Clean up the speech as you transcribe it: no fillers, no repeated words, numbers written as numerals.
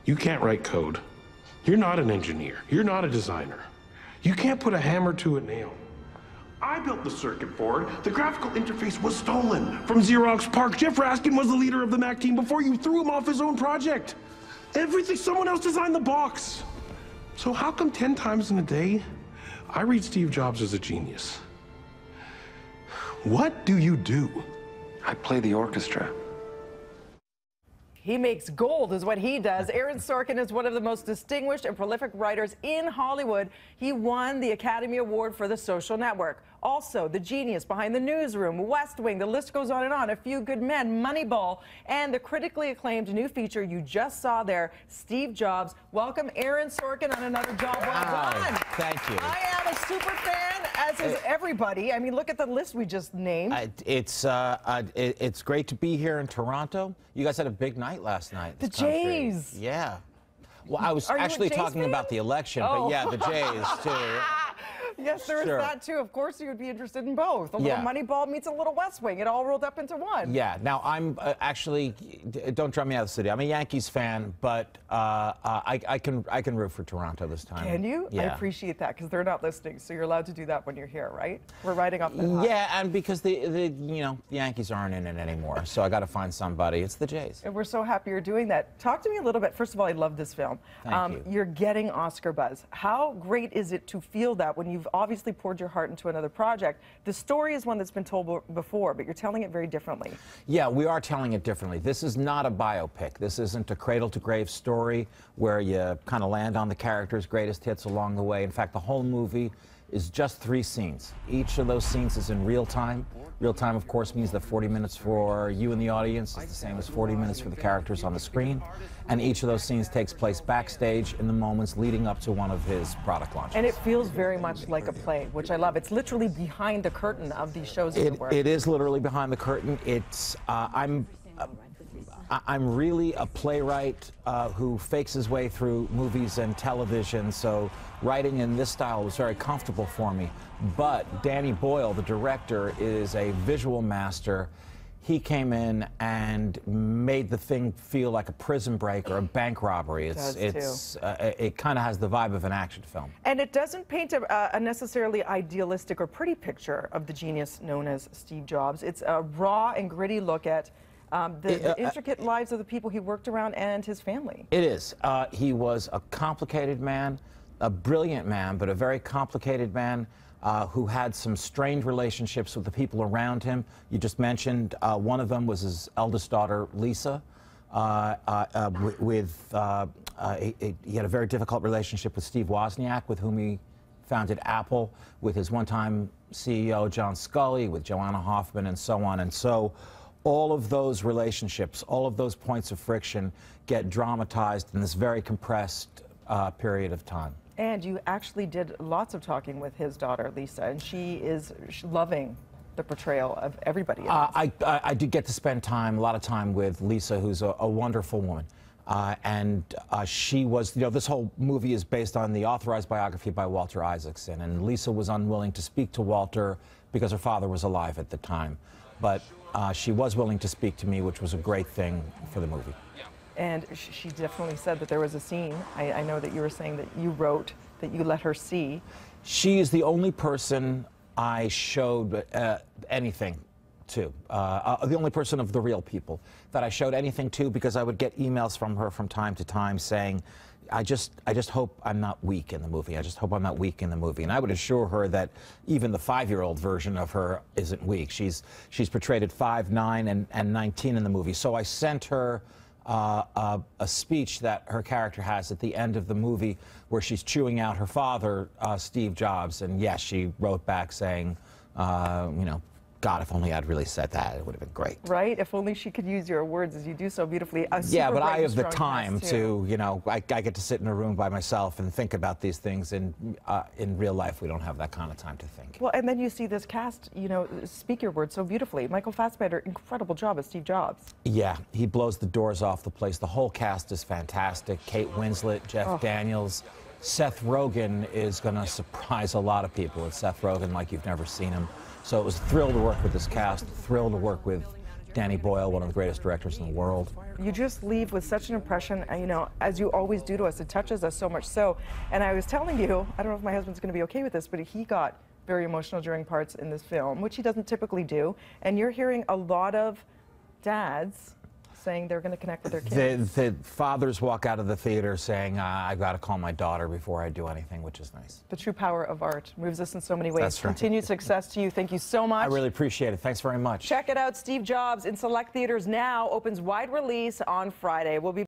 You can't write code. You're not an engineer. You're not a designer. You can't put a hammer to a nail. I built the circuit board. The graphical interface was stolen from Xerox PARC. Jeff Raskin was the leader of the Mac team before you threw him off his own project. Everything, someone else designed the box. So how come 10 times in a day, I read Steve Jobs as a genius? What do you do? I play the orchestra. He makes gold is what he does. Aaron Sorkin is one of the most distinguished and prolific writers in Hollywood. He won the Academy Award for The Social Network. Also, the genius behind The Newsroom, West Wing, the list goes on and on. A Few Good Men, Moneyball, and the critically acclaimed new feature you just saw there, Steve Jobs. Welcome, Aaron Sorkin, on another job well done. Thank you. I am a super fan, as is everybody. I mean, look at the list we just named. It's great to be here in Toronto. You guys had a big night last night. The Jays. Yeah. Well, I was actually talking about the election, but yeah, the Jays, too. Yes, there is that, too. Of course, you would be interested in both. A little Moneyball meets a little West Wing. It all rolled up into one. Yeah. Now, I'm actually, don't drum me out of the city. I'm a Yankees fan, but I can root for Toronto this time. Can you? Yeah. I appreciate that, because they're not listening, so you're allowed to do that when you're here, right? We're riding off the high. Yeah, and because the Yankees aren't in it anymore, so I got to find somebody. It's the Jays. And we're so happy you're doing that. Talk to me a little bit. First of all, I love this film. Thank you. You're getting Oscar buzz. How great is it to feel that when you've obviously poured your heart into another project? The story is one that's been told before, but you're telling it very differently. Yeah, we are telling it differently. This is not a biopic. This isn't a cradle-to-grave story where you kind of land on the character's greatest hits along the way. In fact, the whole movie is just 3 scenes. Each of those scenes is in real time. Real time, of course, means that 40 minutes for you in the audience is the same as 40 minutes for the characters on the screen. And each of those scenes takes place backstage in the moments leading up to one of his product launches. And it feels very much like a play, which I love. It's literally behind the curtain of these shows. It is literally behind the curtain. It's I'm really a playwright who fakes his way through movies and television, so writing in this style was very comfortable for me. But Danny Boyle, the director, is a visual master. He came in and made the thing feel like a prison break or a bank robbery. It kind of has the vibe of an action film. And it doesn't paint a necessarily idealistic or pretty picture of the genius known as Steve Jobs. It's a raw and gritty look at the intricate lives of the people he worked around and his family. It is. He was a complicated man, a brilliant man, but a very complicated man who had some strained relationships with the people around him. You just mentioned one of them was his eldest daughter, Lisa. He had a very difficult relationship with Steve Wozniak, with whom he founded Apple, with his one-time CEO, John Scully, with Joanna Hoffman, and so on. And so all of those relationships, all of those points of friction get dramatized in this very compressed period of time. And you actually did lots of talking with his daughter, Lisa, and she is loving the portrayal of everybody. I did get to spend a lot of time with Lisa, who's a wonderful woman. She was, this whole movie is based on the authorized biography by Walter Isaacson, and Lisa was unwilling to speak to Walter because her father was alive at the time. But she was willing to speak to me, which was a great thing for the movie. And she definitely said that there was a scene, I know that you were saying that you wrote, that you let her see. She is the only person I showed anything to, the only person of the real people that I showed anything to, because I would get emails from her from time to time saying, I just hope I'm not weak in the movie. I just hope I'm not weak in the movie. And I would assure her that even the 5-year-old version of her isn't weak. She's portrayed at 5, 9, and 19 in the movie. So I sent her a speech that her character has at the end of the movie where she's chewing out her father, Steve Jobs. And yes, she wrote back saying, God, if only I'd really said that, it would have been great. Right? If only she could use your words as you do so beautifully. Yeah, but I have the time to, I get to sit in a room by myself and think about these things. And in real life, we don't have that kind of time to think. Well, and then you see this cast, speak your words so beautifully. Michael Fassbender, incredible job as Steve Jobs. Yeah, he blows the doors off the place. The whole cast is fantastic. Kate Winslet, Jeff Daniels. Seth Rogen is going to surprise a lot of people. It's Seth Rogen like you've never seen him. So it was a thrill to work with this cast, a thrill to work with Danny Boyle, one of the greatest directors in the world. You just leave with such an impression, you know, as you always do to us. It touches us so much so. And I was telling you, I don't know if my husband's going to be okay with this, but he got very emotional during parts in this film, which he doesn't typically do. And you're hearing a lot of dads saying they're going to connect with their kids. The fathers walk out of the theater saying, I've got to call my daughter before I do anything, which is nice. The true power of art moves us in so many ways. That's right. Continued success to you. Thank you so much. I really appreciate it. Thanks very much. Check it out. Steve Jobs in select theaters now. Opens wide release on Friday. We'll be